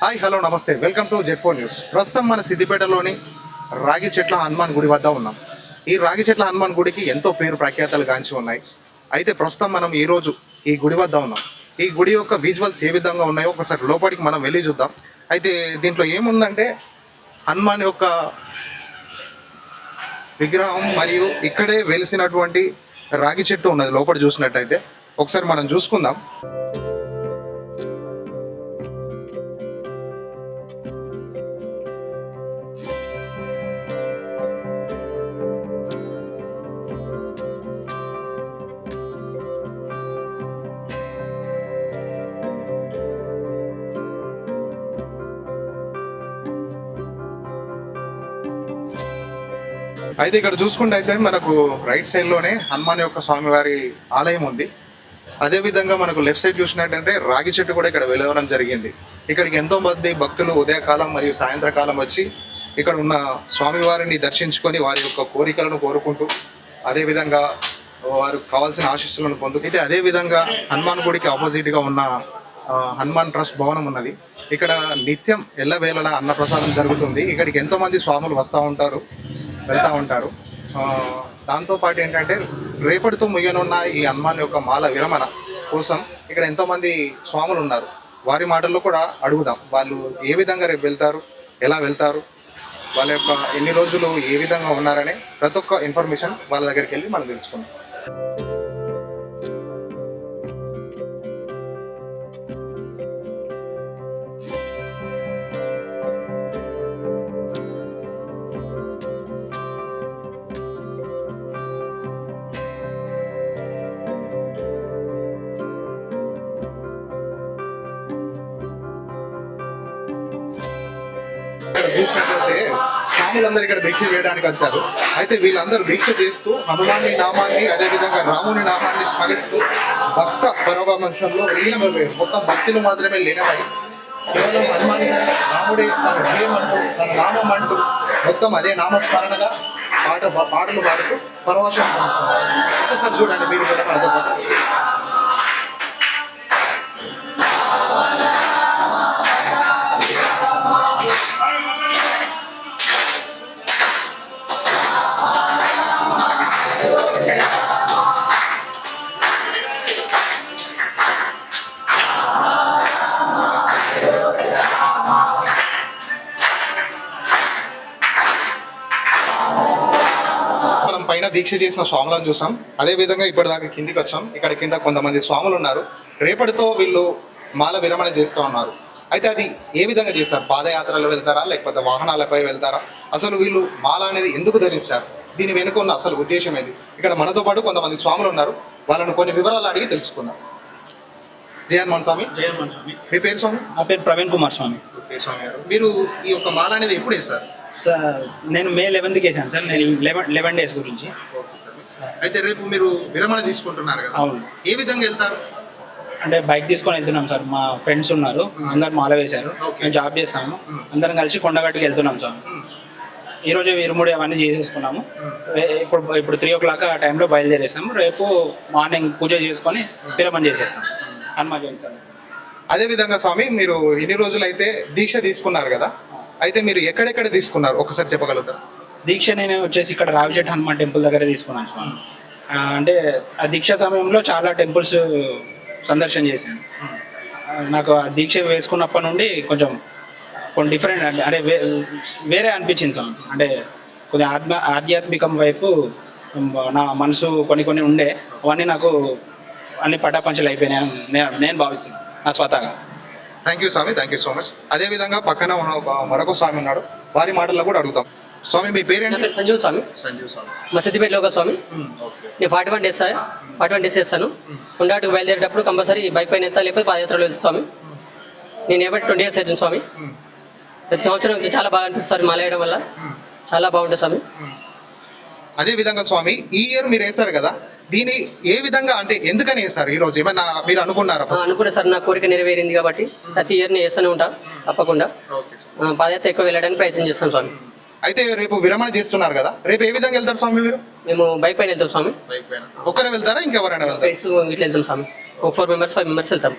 Hi hello నమస్తే, welcome to జెడ్4 news. ప్రస్తుతం మన సిద్దిపేటలోని రాగి చెట్ల హనుమాన్ గుడి వద్ద ఉన్నాం. ఈ రాగి చెట్ల హనుమాన్ గుడికి ఎంతో పేరు ప్రఖ్యాతలు గాంచి ఉన్నాయి. అయితే ప్రస్తుతం మనం ఈరోజు ఈ గుడి వద్ద ఉన్నాం. ఈ గుడి యొక్క విజువల్స్ ఏ విధంగా ఉన్నాయో ఒకసారి లోపలికి మనం వెళ్ళి చూద్దాం. అయితే దీంట్లో ఏముందంటే హనుమాన్ యొక్క విగ్రహం మరియు ఇక్కడే వెలిసినటువంటి రాగి చెట్టు ఉన్నది. లోపల చూసినట్టయితే ఒకసారి మనం చూసుకుందాం. అయితే ఇక్కడ చూసుకుంటే అయితే మనకు రైట్ సైడ్ లోనే హనుమాన్ యొక్క స్వామివారి ఆలయం ఉంది. అదే విధంగా మనకు లెఫ్ట్ సైడ్ చూసినట్టంటే రాగి చెట్టు కూడా ఇక్కడ వెలవడం జరిగింది. ఇక్కడికి ఎంతో మంది భక్తులు ఉదయకాలం మరియు సాయంత్రకాలం వచ్చి ఇక్కడ ఉన్న స్వామివారిని దర్శించుకొని వారి యొక్క కోరికలను కోరుకుంటూ అదే విధంగా వారికి కావాల్సిన ఆశీస్సులను పొందుకు. అయితే అదే విధంగా హనుమాన్ గుడికి ఆపోజిట్ గా ఉన్న హనుమాన్ ట్రస్ట్ భవనం ఉన్నది. ఇక్కడ నిత్యం ఎల్లవేళలా అన్నప్రసాదం జరుగుతుంది. ఇక్కడికి ఎంతో మంది స్వాములు వస్తూ ఉంటారు, వెళ్తూ ఉంటారు. దాంతోపాటు ఏంటంటే రేపటితో ముగియనున్న ఈ హనుమాన్ యొక్క మాల విరమణ కోసం ఇక్కడ ఎంతోమంది స్వాములు ఉన్నారు. వారి మాటల్లో కూడా అడుగుదాం. వాళ్ళు ఏ విధంగా రేపు వెళ్తారు, ఎలా వెళ్తారు, వాళ్ళ యొక్క ఎన్ని రోజులు ఏ విధంగా ఉన్నారనే ప్రతి ఒక్క ఇన్ఫర్మేషన్ వాళ్ళ దగ్గరికి వెళ్ళి మనం తెలుసుకుందాం. చూసినట్లయితే స్వాములందరూ ఇక్కడ దీక్ష చేయడానికి వచ్చారు. అయితే వీళ్ళందరూ దీక్ష చేస్తూ హనుమాని నామాన్ని అదేవిధంగా రాముని నామాన్ని స్మరిస్తూ భక్త పరమవంశంలో లీనమైపోయారు. మొత్తం భక్తులు మాత్రమే లీనమై కేవలం హనుమాని రాముడే తన ధ్యేయం అంటూ తన నామం అంటూ మొత్తం అదే నామస్మరణగా పాటలు పాడుతూ పరవశం పొందుతున్నారు. ఒకసారి చూడండి మీరు కూడా మనతో పాటు. పైన దీక్ష చేసిన స్వాములను చూసాం. అదే విధంగా ఇప్పటిదాకా కిందికి వచ్చాం. ఇక్కడ కింద కొంతమంది స్వాములు ఉన్నారు. రేపటితో వీళ్ళు మాల విరమణ చేస్తూ ఉన్నారు. అయితే అది ఏ విధంగా చేస్తారు? పాదయాత్రలో వెళ్తారా, లేకపోతే వాహనాలపై వెళ్తారా? అసలు వీళ్ళు మాల అనేది ఎందుకు ధరించారు? దీని వెనుక ఉన్న అసలు ఉద్దేశం ఏది? ఇక్కడ మనతో పాటు కొంతమంది స్వాములు ఉన్నారు. వాళ్ళను కొన్ని వివరాలు అడిగి తెలుసుకుందాం. జయ హనుమాన్ స్వామి. జయ హనుమాన్ స్వామి. మీ పేరు స్వామి? నా పేరు ప్రవీణ్ కుమార్ స్వామి. స్వామి గారు, మీరు ఈ యొక్క మాల అనేది ఎప్పుడు వేస్తారు? సార్ నేను May 11th వేసాను సార్. నేను 11 days గురించి. అయితే రేపు మీరు విరమణ తీసుకుంటున్నారు కదా? అవును. ఏ విధంగా వెళ్తారు? అంటే బైక్ తీసుకొని వెళ్తున్నాం సార్. మా ఫ్రెండ్స్ ఉన్నారు, అందరు మాల వేశారు. మేము జాబ్ చేస్తాము, అందరం కలిసి కొండగట్టుకి వెళ్తున్నాం సార్. ఈరోజు ఇరుముడి అవన్నీ చేసేసుకున్నాము. ఇప్పుడు 3 o'clock ఆ టైంలో బయలుదేరేస్తాము. రేపు మార్నింగ్ పూజ చేసుకొని విరమణ చేసేస్తాం హనుమాన్ జయంతి సార్. అదే విధంగా స్వామి, మీరు ఇన్ని రోజులు అయితే దీక్ష తీసుకున్నారు కదా? అయితే మీరు ఎక్కడెక్కడ తీసుకున్నారు ఒకసారి చెప్పగలుగుతారు? దీక్ష నేను వచ్చేసి ఇక్కడ రావిచెట్టు హనుమాన్ టెంపుల్ దగ్గర తీసుకున్నాను స్వామి. అంటే ఆ దీక్ష సమయంలో చాలా టెంపుల్స్ సందర్శన చేశాను. నాకు ఆ దీక్ష వేసుకున్నప్పటి నుండి కొంచెం కొన్ని డిఫరెంట్ అంటే వేరే అనిపించింది స్వామి. అంటే కొంచెం ఆధ్యాత్మికం వైపు నా మనసు కొన్ని ఉండే అవన్నీ నాకు అన్ని పటాపంచలు అయిపోయినాయి నేను భావిస్తున్నాను నా స్వతహాగా. Thank you Swami, thank you so much. అదే విధంగా పక్కన మరొక స్వామి ఉన్నాడు, వారి మాటల్లో కూడా అడుగుతాం. స్వామి మీ పేరేంటి? సంజీవ్ స్వామి. సంజీవ్ స్వామి. మా సిద్దిపేట లోకల్ స్వామి. నేను 41 days 41 days చేస్తాను. ఉండేటికి బయలుదేరేటప్పుడు కంపల్సరీ బైక్ పైన వెళ్తా, లేకపోతే పాదయాత్రలో వెళ్తాను స్వామి. నేను ఏబట్టి 20 years అవుతుంది స్వామి. ప్రతి సంవత్సరం చాలా బాగా అనిపిస్తుంది మాల వేయడం వల్ల, చాలా బాగుంటుంది స్వామి. అదే విధంగా స్వామి, ఈ ఇయర్ మీరు వేస్తారు కదా, దీని ఏ విధంగా అంటే ఎందుకని వేస్తారు? ఈ రోజు ఏమన్నా మీరు అనుకున్నారా? అనుకున్నా సార్, నా కోరిక నెరవేరింది కాబట్టి ప్రతి ఇయర్ నేను వేస్తూనే ఉంటా తప్పకుండా. పాదయాత్ర ఎక్కువ వెళ్ళడానికి ప్రయత్నం చేస్తాం స్వామి. అయితే రేపు విరమణ చేస్తున్నారు కదా, రేపు ఏ విధంగా వెళ్తారు స్వామి మీరు? మేము బైక్ పైన వెళ్తాం స్వామి. ఒక్కరే వెళ్తారా, ఇంకెవరైనా వెళ్తారా? ఫ్రెండ్స్ ఇట్లా వెళ్తాం స్వామి. 4 members 5 members వెళ్తాం.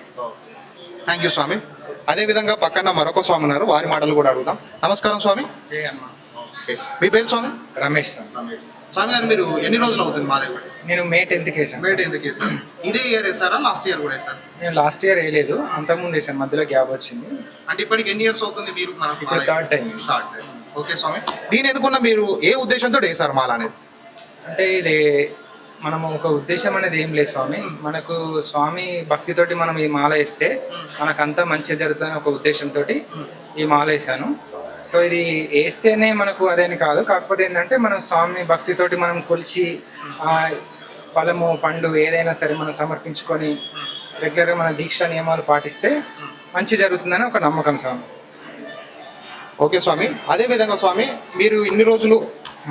థ్యాంక్ యూ స్వామి. అదేవిధంగా పక్కన మరొక స్వామి ఉన్నారు, వారి మాటలు కూడా అడుగుదాం. నమస్కారం స్వామి. ఓకే. మీ పేరు స్వామి? రమేష్ సార్. స్వామి గారు మీరు ఎన్ని రోజులు అవుతుంది మాల ఇవ్వండి? నేను మే 10th వేసాను. మేట్ ఎందుకు వేసారు? ఇదే ఇయర్ వేసారా, లాస్ట్ ఇయర్ కూడా వేసారు? నేను లాస్ట్ ఇయర్ వేయలేదు, అంతకుముందు వేసాను, మధ్యలో గ్యాప్ వచ్చింది. అంటే ఇప్పటికి ఎన్ని ఇయర్స్ అవుతుంది మీరు ఇప్పుడు థర్డ్ టైం. ఓకే స్వామి. దీని ఎన్నుకున్న మీరు ఏ ఉద్దేశంతో వేసారు మాల అనేది? అంటే ఇది మనము ఒక ఉద్దేశం అనేది ఏం లేదు స్వామి, మనకు స్వామి భక్తితోటి మనం ఈ మాల వేస్తే మనకంతా మంచి జరుగుతుందని ఒక ఉద్దేశంతో ఈ మాల వేసాను. సో ఇది వేస్తేనే మనకు అదేని కాదు, కాకపోతే ఏంటంటే మనం స్వామి భక్తితోటి మనం కొలిచి ఫలము పండు ఏదైనా సరే మనం సమర్పించుకొని రెగ్యులర్గా మన దీక్ష నియమాలు పాటిస్తే మంచి జరుగుతుందని ఒక నమ్మకం స్వామి. ఓకే స్వామి. అదే విధంగా స్వామి మీరు ఇన్ని రోజులు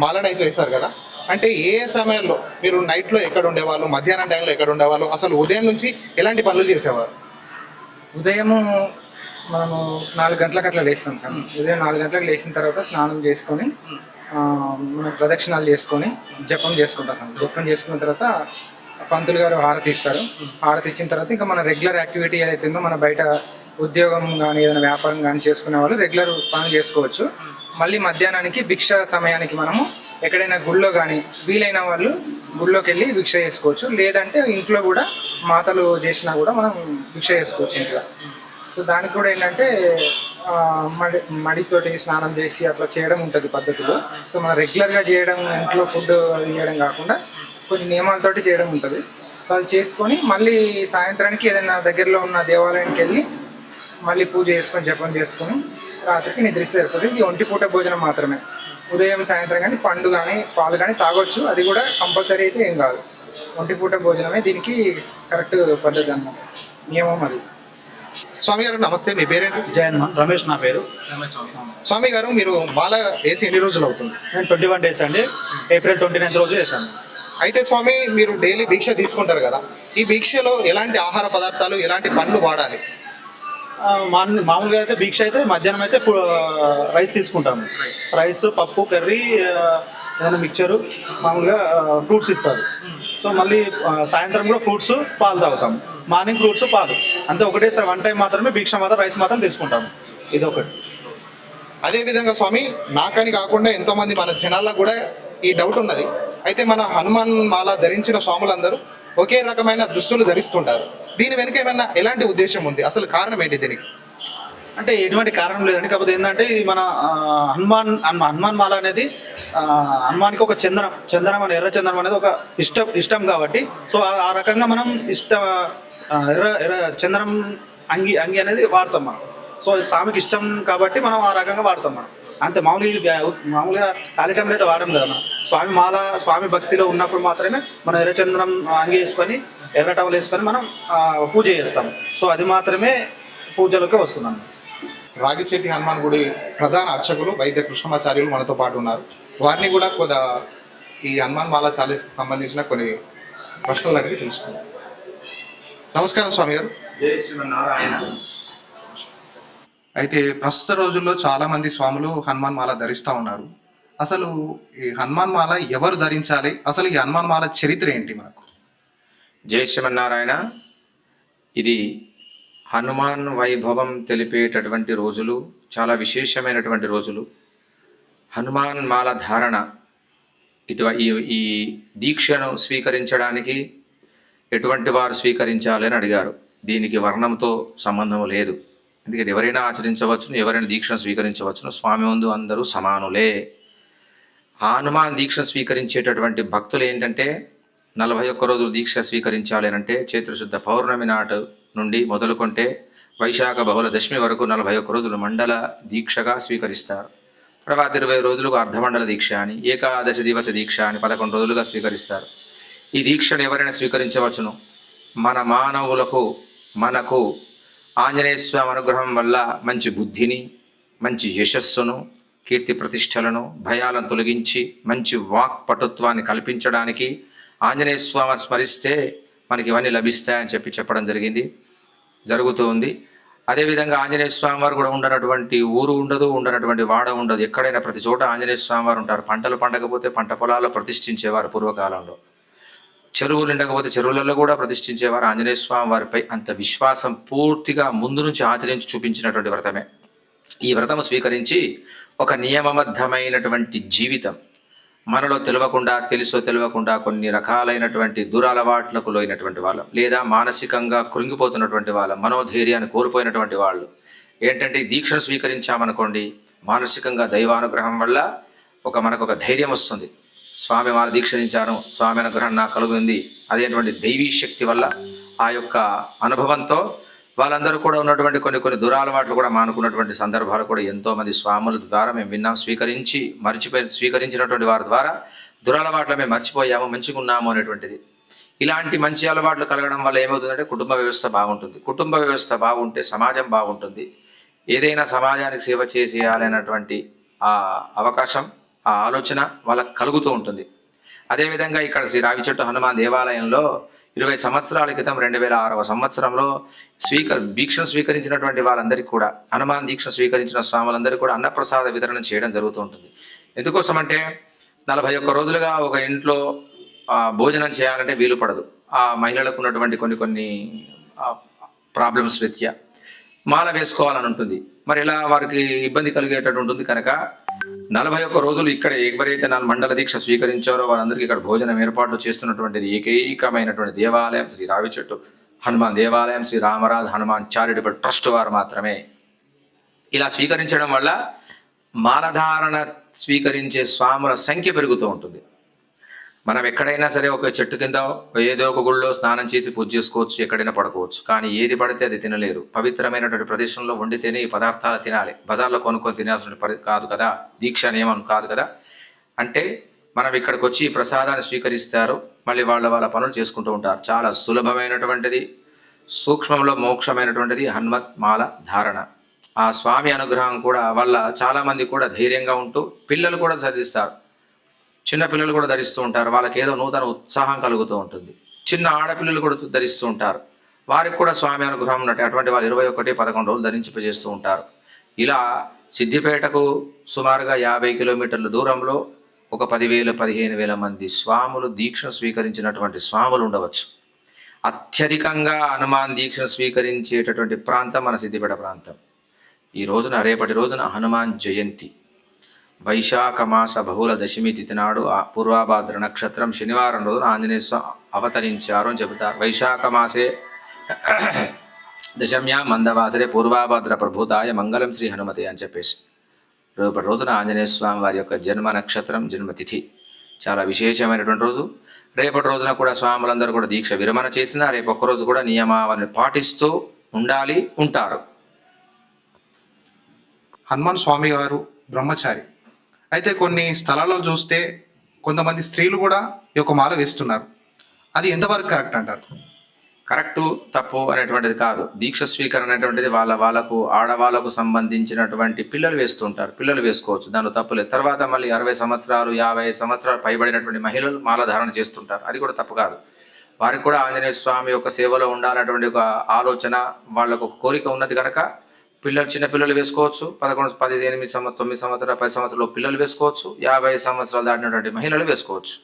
మాలను అయితే వేశారు కదా, అంటే ఏ సమయంలో మీరు నైట్లో ఎక్కడ ఉండేవాళ్ళు, మధ్యాహ్నం టైంలో ఎక్కడ ఉండేవాళ్ళు, అసలు ఉదయం నుంచి ఎలాంటి పనులు చేసేవారు? ఉదయము మనము 4 గంటలకు అట్లా లేస్తాం సార్. ఉదయం 4 గంటలకు లేచిన తర్వాత స్నానం చేసుకొని మనం ప్రదక్షిణాలు చేసుకొని జపం చేసుకుంటాం. జపం చేసుకున్న తర్వాత పంతులు గారు హారతి ఇస్తారు. హారతి ఇచ్చిన తర్వాత ఇంకా మన రెగ్యులర్ యాక్టివిటీ ఏదైతే ఉందో మన బయట ఉద్యోగం కానీ ఏదైనా వ్యాపారం కానీ చేసుకునే వాళ్ళు రెగ్యులర్ పనులు చేసుకోవచ్చు. మళ్ళీ మధ్యాహ్నానికి భిక్ష సమయానికి మనము ఎక్కడైనా గుళ్ళో కానీ వీలైన వాళ్ళు గుళ్ళోకి వెళ్ళి భిక్ష చేసుకోవచ్చు, లేదంటే ఇంట్లో కూడా మాతలు చేసినా కూడా మనం భిక్ష చేసుకోవచ్చు ఇంట్లో. సో దానికి కూడా ఏంటంటే మడితోటి స్నానం చేసి అట్లా చేయడం ఉంటుంది పద్ధతులు. సో మనం రెగ్యులర్గా చేయడం ఇంట్లో ఫుడ్ చేయడం కాకుండా కొన్ని నియమాలతోటి చేయడం ఉంటుంది. సో అది చేసుకొని మళ్ళీ సాయంత్రానికి ఏదైనా దగ్గరలో ఉన్న దేవాలయానికి వెళ్ళి మళ్ళీ పూజ చేసుకొని జపం చేసుకొని రాత్రికి నిద్రిస్తే సరిపోతుంది. ఇది ఒంటిపూట భోజనం మాత్రమే. ఉదయం సాయంత్రం కానీ పండు కానీ పాలు కానీ తాగొచ్చు, అది కూడా కంపల్సరీ అయితే ఏం కాదు. ఒంటిపూట భోజనమే దీనికి కరెక్ట్ పద్ధతి అన్నమాట, నియమం అది. స్వామి గారు నమస్తే, మీ పేరేంటి? జయన్మన్ రమేష్ నా పేరు. స్వామి గారు మీరు మాల వేసి ఎన్ని రోజులు అవుతుంది? నేను 21 days అండి, April 29th రోజు చేశాను. అయితే స్వామి మీరు డైలీ భిక్ష తీసుకుంటారు కదా, ఈ భిక్షలో ఎలాంటి ఆహార పదార్థాలు ఎలాంటి పండ్లు వాడాలి? మామూలుగా అయితే భిక్ష అయితే మధ్యాహ్నం అయితే రైస్ తీసుకుంటాము. రైస్, పప్పు, కర్రీ, ఏదైనా మిక్చరు, మామూలుగా ఫ్రూట్స్ ఇస్తారు. సో మళ్ళీ సాయంత్రం కూడా ఫ్రూట్స్, పాలు తాగుతాము. మార్నింగ్ ఫ్రూట్స్, పాలు, అంతే. ఒకటేసారి 1 time మాత్రమే భిక్ష మాత్రం రైస్ మాత్రం తీసుకుంటాము. ఇది ఒకటి. అదే విధంగా స్వామి నాకని కాకుండా ఎంతోమంది మన జనాల్లో కూడా ఈ డౌట్ ఉన్నది. అయితే మన హనుమాన్ మాల ధరించిన స్వాములందరూ ఒకే రకమైన దుస్తులు ధరిస్తుంటారు. దీని వెనుక ఏమైనా ఎలాంటి ఉద్దేశం ఉంది, అసలు కారణం ఏంటి దీనికి? అంటే ఎటువంటి కారణం లేదండి, కాకపోతే ఏంటంటే ఇది మన హనుమాన్ మాల అనేది హనుమానికి ఒక చందనం అని, ఎర్ర చందనం అనేది ఒక ఇష్టం కాబట్టి, సో ఆ రకంగా మనం ఎర్ర చందనం అంగి అనేది వాడతాం మనం. సో స్వామికి ఇష్టం కాబట్టి మనం ఆ రకంగా వాడతాం మనం, అంతే. మామూలుగా ఖాళీ టైంలో అయితే వాడడం కదా మనం. స్వామి భక్తిలో ఉన్నప్పుడు మాత్రమే మనం ఎర్రచంద్రం అంగి వేసుకొని, ఎర్ర టవల్ వేసుకొని మనం పూజ చేస్తాం. సో అది మాత్రమే పూజలోకి వస్తున్నాం. రాగిశెట్టి హనుమాన్ గుడి ప్రధాన అర్చకులు వైద్య కృష్ణమాచార్యులు మనతో పాటు ఉన్నారు. వారిని కూడా ఈ హనుమాన్ మాల చాలీస్కి సంబంధించిన కొన్ని ప్రశ్నలు అడిగి తెలుసుకుందాం. నమస్కారం స్వామి గారు. జై శ్రీమన్నారాయణ. అయితే ప్రస్తుత రోజుల్లో చాలా మంది స్వాములు హనుమాన్ మాల ధరిస్తూ ఉన్నారు. అసలు ఈ హనుమాన్ మాల ఎవరు ధరించాలి, అసలు ఈ హనుమాన్ మాల చరిత్ర ఏంటి మనకు? జై శ్రీమన్నారాయణ. ఇది హనుమాన్ వైభవం తెలిపేటటువంటి రోజులు, చాలా విశేషమైనటువంటి రోజులు. హనుమాన్ మాల ధారణ ఈ దీక్షను స్వీకరించడానికి ఎటువంటి వారు స్వీకరించాలి అని అడిగారు. దీనికి వర్ణంతో సంబంధం లేదు. ఎందుకంటే ఎవరైనా ఆచరించవచ్చును, ఎవరైనా దీక్షను స్వీకరించవచ్చును. స్వామి ముందు అందరూ సమానులే. హనుమాన్ దీక్ష స్వీకరించేటటువంటి భక్తులు ఏంటంటే 41 రోజులు దీక్ష స్వీకరించాలి అంటే చైత్రశుద్ధ పౌర్ణమి నాటు నుండి మొదలుకొంటే వైశాఖ బహుళ దశమి వరకు 41 రోజులు మండల దీక్షగా స్వీకరిస్తారు. తర్వాత 20 రోజులకు అర్ధమండల దీక్ష అని, ఏకాదశి దివస దీక్ష అని 11 రోజులుగా స్వీకరిస్తారు. ఈ దీక్షను ఎవరైనా స్వీకరించవచ్చును. మన మనకు ఆంజనేయ స్వామి అనుగ్రహం వల్ల మంచి బుద్ధిని, మంచి యశస్సును, కీర్తి ప్రతిష్టలను, భయాలను తొలగించి మంచి వాక్ పటుత్వాన్ని కల్పించడానికి ఆంజనేయ స్వామిని స్మరిస్తే మనకి ఇవన్నీ లభిస్తాయని చెప్పడం జరుగుతుంది. అదేవిధంగా ఆంజనేయ స్వామి వారు కూడా ఉండనటువంటి ఊరు ఉండదు, ఉండనటువంటి వాడ ఉండదు. ఎక్కడైనా ప్రతి చోట ఆంజనేయ స్వామి వారు ఉంటారు. పంటలు పండకపోతే పంట పొలాల్లో ప్రతిష్ఠించేవారు పూర్వకాలంలో. చెరువులు ఉండకపోతే చెరువులలో కూడా ప్రతిష్ఠించేవారు. ఆంజనేయ స్వామి వారిపై అంత విశ్వాసం పూర్తిగా ముందు నుంచి ఆచరించి చూపించినటువంటి వ్రతమే. ఈ వ్రతము స్వీకరించి ఒక నియమబద్ధమైనటువంటి జీవితం, మనలో తెలియకుండా తెలుసో తెలియకుండా కొన్ని రకాలైనటువంటి దురలవాట్లకు లోయినటువంటి వాళ్ళం, లేదా మానసికంగా కృంగిపోతున్నటువంటి వాళ్ళం, మనోధైర్యాన్ని కోల్పోయినటువంటి వాళ్ళు ఏంటంటే ఈ దీక్షను స్వీకరించామనుకోండి, మానసికంగా దైవానుగ్రహం వల్ల మనకు ఒక ధైర్యం వస్తుంది. స్వామి వారు దీక్షించాను, స్వామి అనుగ్రహం నాకు కలుగుంది, అదేటువంటి దైవీ శక్తి వల్ల ఆ యొక్క అనుభవంతో వాళ్ళందరూ కూడా ఉన్నటువంటి కొన్ని దురలవాట్లు కూడా మానుకున్నటువంటి సందర్భాలు కూడా ఎంతోమంది స్వాముల ద్వారా మేము విన్నాం. స్వీకరించినటువంటి వారి ద్వారా దురలవాట్లు మేము మర్చిపోయాము, మంచిగా ఉన్నాము అనేటువంటిది. ఇలాంటి మంచి అలవాట్లు కలగడం వల్ల ఏమవుతుందంటే కుటుంబ వ్యవస్థ బాగుంటుంది. కుటుంబ వ్యవస్థ బాగుంటే సమాజం బాగుంటుంది. ఏదైనా సమాజానికి సేవ చేసేయాలనేటువంటి ఆ అవకాశం, ఆ ఆలోచన వాళ్ళకు కలుగుతూ ఉంటుంది. అదేవిధంగా ఇక్కడ శ్రీ రావి చెట్టు హనుమాన్ దేవాలయంలో 20 సంవత్సరాల క్రితం 2006వ సంవత్సరంలో దీక్షను స్వీకరించినటువంటి వాళ్ళందరికీ కూడా, హనుమాన్ దీక్ష స్వీకరించిన స్వాములందరికీ కూడా అన్నప్రసాద వితరణ చేయడం జరుగుతూ ఉంటుంది. ఎందుకోసం అంటే 41 రోజులుగా ఒక ఇంట్లో భోజనం చేయాలంటే వీలు పడదు. ఆ మహిళలకు ఉన్నటువంటి కొన్ని ప్రాబ్లమ్స్ రీత్యా మాల వేసుకోవాలని ఉంటుంది. మరి ఇలా వారికి ఇబ్బంది కలిగేటట్టు ఉంటుంది కనుక 41 రోజులు ఇక్కడ ఎవరైతే నా మండల దీక్ష స్వీకరించారో వాళ్ళందరికీ ఇక్కడ భోజనం ఏర్పాట్లు చేస్తున్నటువంటిది ఏకైకమైనటువంటి దేవాలయం శ్రీ రావి చెట్టు హనుమాన్ దేవాలయం, శ్రీ రామరాజ్ హనుమాన్ చారిటబుల్ ట్రస్ట్ వారు మాత్రమే. ఇలా స్వీకరించడం వల్ల మాలధారణ స్వీకరించే స్వాముల సంఖ్య పెరుగుతూ ఉంటుంది. మనం ఎక్కడైనా సరే ఒక చెట్టు కింద ఏదో ఒక గుళ్ళో స్నానం చేసి పూజ చేసుకోవచ్చు, ఎక్కడైనా పడుకోవచ్చు. కానీ ఏది పడితే అది తినలేరు. పవిత్రమైనటువంటి ప్రదేశంలో వండితేనే ఈ పదార్థాలు తినాలి. బజార్లో కొనుక్కొని తినాల్సిన కాదు కదా, దీక్ష నియమం కాదు కదా. అంటే మనం ఇక్కడికి వచ్చి ఈ ప్రసాదాన్ని స్వీకరిస్తారు, మళ్ళీ వాళ్ళ పనులు చేసుకుంటూ ఉంటారు. చాలా సులభమైనటువంటిది, సూక్ష్మంలో మోక్షమైనటువంటిది హనుమత్ మాల ధారణ. ఆ స్వామి అనుగ్రహం కూడా వల్ల చాలామంది కూడా ధైర్యంగా ఉంటూ పిల్లలు కూడా చదివిస్తారు. చిన్న పిల్లలు కూడా ధరిస్తూ ఉంటారు. వాళ్ళకి ఏదో నూతన ఉత్సాహం కలుగుతూ ఉంటుంది. చిన్న ఆడపిల్లలు కూడా ధరిస్తూ ఉంటారు. వారికి కూడా స్వామి అనుగ్రహం ఉన్నట్టు అటువంటి వాళ్ళు 21-11 రోజులు ధరించిపజేస్తూ ఉంటారు. ఇలా సిద్దిపేటకు సుమారుగా 50 కిలోమీటర్ల దూరంలో ఒక 10,000-15,000 మంది స్వాములు దీక్షను స్వీకరించినటువంటి స్వాములు ఉండవచ్చు. అత్యధికంగా హనుమాన్ దీక్షను స్వీకరించేటటువంటి ప్రాంతం మన సిద్దిపేట ప్రాంతం. ఈ రోజున రేపటి రోజున హనుమాన్ జయంతి, వైశాఖ మాస బహుళ దశమి తిథి నాడు పూర్వాభాద్ర నక్షత్రం శనివారం రోజున ఆంజనేయ స్వామి అవతరించారు అని చెబుతారు. వైశాఖ మాసే దశమ్యా మందవాసరే పూర్వాభాద్ర ప్రభూతాయ మంగళం శ్రీ హనుమతే అని చెప్పేసి రేపటి రోజున ఆంజనేయ స్వామి వారి యొక్క జన్మ నక్షత్రం, జన్మతిథి చాలా విశేషమైనటువంటి రోజు. రేపటి రోజున కూడా స్వాములందరూ కూడా దీక్ష విరమణ చేసినా రేపు ఒక్కరోజు కూడా నియమావళిని పాటిస్తూ ఉంటారు. హనుమాన్ స్వామి వారు బ్రహ్మచారి అయితే కొన్ని స్థలాల్లో చూస్తే కొంతమంది స్త్రీలు కూడా ఈ యొక్క మాల వేస్తున్నారు. అది ఎంతవరకు కరెక్ట్ అంటారు? కరెక్టు తప్పు అనేటువంటిది కాదు. దీక్ష స్వీకరణ అనేటువంటిది వాళ్ళకు ఆడవాళ్ళకు సంబంధించినటువంటి పిల్లలు వేస్తుంటారు. పిల్లలు వేసుకోవచ్చు, దానిలో తప్పులేదు. తర్వాత మళ్ళీ 60 సంవత్సరాలు 50 సంవత్సరాలు పైబడినటువంటి మహిళలు మాల ధారణ చేస్తుంటారు. అది కూడా తప్పు కాదు. వారికి కూడా ఆంజనేయ స్వామి యొక్క సేవలో ఉండాలనేటువంటి ఒక ఆలోచన, వాళ్ళకు ఒక కోరిక ఉన్నది కనుక చిన్న పిల్లలు వేసుకోవచ్చు. 11, 18, 9 సంవత్సరాలు 10 సంవత్సరాలు పిల్లలు వేసుకోవచ్చు. 50 సంవత్సరాలు దాటినటువంటి మహిళలు వేసుకోవచ్చు.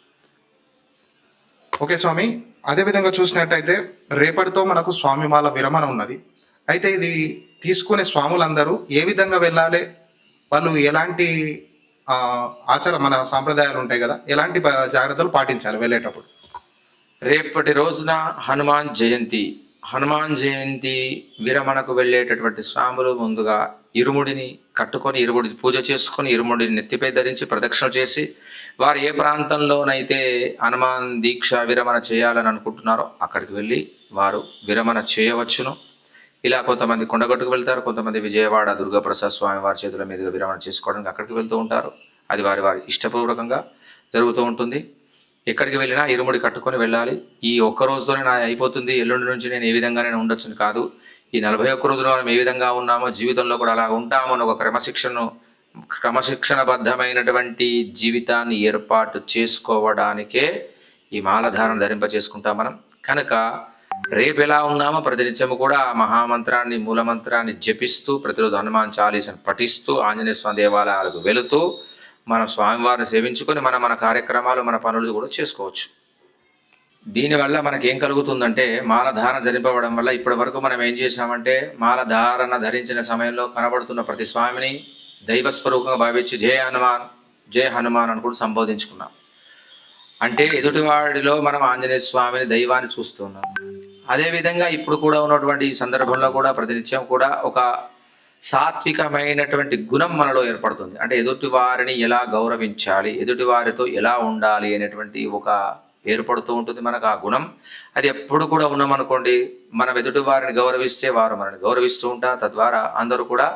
ఓకే స్వామి, అదేవిధంగా చూసినట్టయితే రేపటితో మనకు స్వామి మాల విరమణ ఉన్నది. అయితే ఇది తీసుకునే స్వాములందరూ ఏ విధంగా వెళ్ళాలి, వాళ్ళు ఎలాంటి మన సాంప్రదాయాలు ఉంటాయి కదా, ఎలాంటి జాగ్రత్తలు పాటించాలి వెళ్ళేటప్పుడు? రేపటి రోజున హనుమాన్ జయంతి విరమణకు వెళ్ళేటటువంటి స్వాములు ముందుగా ఇరుముడిని కట్టుకొని, ఇరుముడి పూజ చేసుకొని, ఇరుముడిని నెత్తిపై ధరించి ప్రదక్షిణ చేసి, వారు ఏ ప్రాంతంలోనైతే హనుమాన్ దీక్ష విరమణ చేయాలని అనుకుంటున్నారో అక్కడికి వెళ్ళి వారు విరమణ చేయవచ్చును. ఇలా కొంతమంది కొండగట్టుకు వెళ్తారు, కొంతమంది విజయవాడ దుర్గాప్రసాద్ స్వామి వారి చేతుల మీదుగా విరమణ చేసుకోవడానికి అక్కడికి వెళ్తూ ఉంటారు. అది వారి ఇష్టపూర్వకంగా జరుగుతూ ఉంటుంది. ఎక్కడికి వెళ్ళినా ఇరుముడి కట్టుకొని వెళ్ళాలి. ఈ ఒక్క రోజుతోనే నా అయిపోతుంది, ఎల్లుండి నుంచి నేను ఏ విధంగానే ఉండొచ్చుని కాదు. ఈ 41 రోజులు మనం ఏ విధంగా ఉన్నామో జీవితంలో కూడా అలా ఉంటామని ఒక క్రమశిక్షణబద్ధమైనటువంటి జీవితాన్ని ఏర్పాటు చేసుకోవడానికే ఈ మాలధారణ ధరింపచేసుకుంటాం మనం. కనుక రేపు ఎలా ఉన్నామో ప్రతినిత్యము కూడా ఆ మహామంత్రాన్ని, మూలమంత్రాన్ని జపిస్తూ, ప్రతిరోజు హనుమాన్ చాలీసాను పఠిస్తూ, ఆంజనేయ స్వామి దేవాలయాలకు వెళుతూ మనం స్వామివారిని సేవించుకొని మన కార్యక్రమాలు, మన పనులు కూడా చేసుకోవచ్చు. దీనివల్ల మనకి ఏం కలుగుతుందంటే మాలధారణ జరిపవడం వల్ల ఇప్పటి వరకు మనం ఏం చేసామంటే మాలధారణ ధరించిన సమయంలో కనబడుతున్న ప్రతి స్వామిని దైవస్వరూపంగా భావించి జయ హనుమాన్ అని కూడా సంబోధించుకున్నాం. అంటే ఎదుటివాడిలో మనం ఆంజనేయ స్వామిని దైవాన్ని చూస్తున్నాం. అదేవిధంగా ఇప్పుడు కూడా ఉన్నటువంటి ఈ సందర్భంలో కూడా ప్రతినిత్యం కూడా ఒక సాత్వికమైనటువంటి గుణం మనలో ఏర్పడుతుంది. అంటే ఎదుటి వారిని ఎలా గౌరవించాలి, ఎదుటి వారితో ఎలా ఉండాలి అనేటువంటి ఒక ఏర్పడుతూ ఉంటుంది మనకు ఆ గుణం. అది ఎప్పుడు కూడా ఉన్నామనుకోండి, మనం ఎదుటి వారిని గౌరవిస్తే వారు మనల్ని గౌరవిస్తూ ఉంటారు, తద్వారా అందరూ కూడా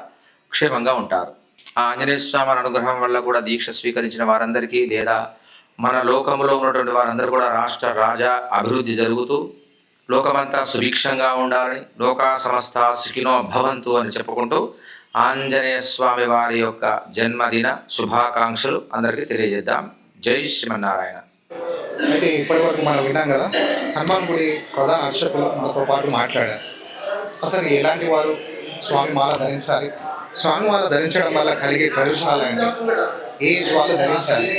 క్షేమంగా ఉంటారు. ఆ ఆంజనేయ స్వామి అనుగ్రహం వల్ల కూడా దీక్ష స్వీకరించిన వారందరికీ లేదా మన లోకంలో ఉన్నటువంటి వారందరూ కూడా రాష్ట్ర రాజా అభివృద్ధి జరుగుతూ లోకమంతా సుభిక్షంగా ఉండాలని, లోకా సమస్త సుఖినో భవంతు అని చెప్పుకుంటూ ఆంజనేయ స్వామి వారి యొక్క జన్మదిన శుభాకాంక్షలు అందరికీ తెలియజేద్దాం. జై శ్రీమన్నారాయణ. అయితే ఇప్పటి వరకు మనం విన్నాం కదా, హనుమాన్ గుడి ప్రధాన అర్చకులు మనతో పాటు మాట్లాడారు. అసలు ఎలాంటి వారు స్వామి మాల ధరించాలి, స్వామి మాల ధరించడం వల్ల కలిగే ప్రయోజనాలు ఏంటి, ఏ ఏజ్ వాళ్ళు ధరించాలి,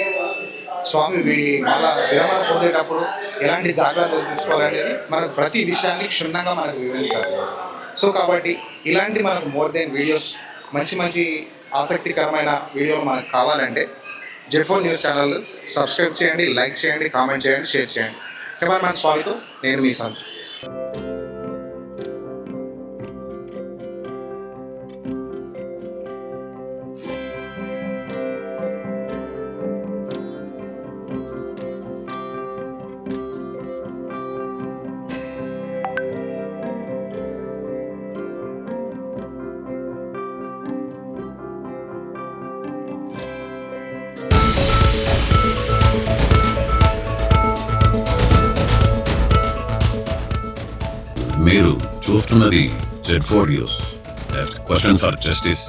స్వామి మాల విరమణ పొందేటప్పుడు ఎలాంటి జాగ్రత్తలు తీసుకోవాలనేది మనకు ప్రతి విషయాన్ని క్షుణ్ణంగా మనకు వివరించాలి. సో కాబట్టి ఇలాంటి మనకు మోర్ దెన్ వీడియోస్, మంచి మంచి ఆసక్తికరమైన వీడియోలు మనకు కావాలంటే Z4 న్యూస్ ఛానల్ సబ్స్క్రైబ్ చేయండి, లైక్ చేయండి, కామెంట్ చేయండి, షేర్ చేయండి. కెమెరామ్యాన్ స్వామితో నేను మీ సంజు. మీరు చూస్తున్నది Z4 news. Question for justice.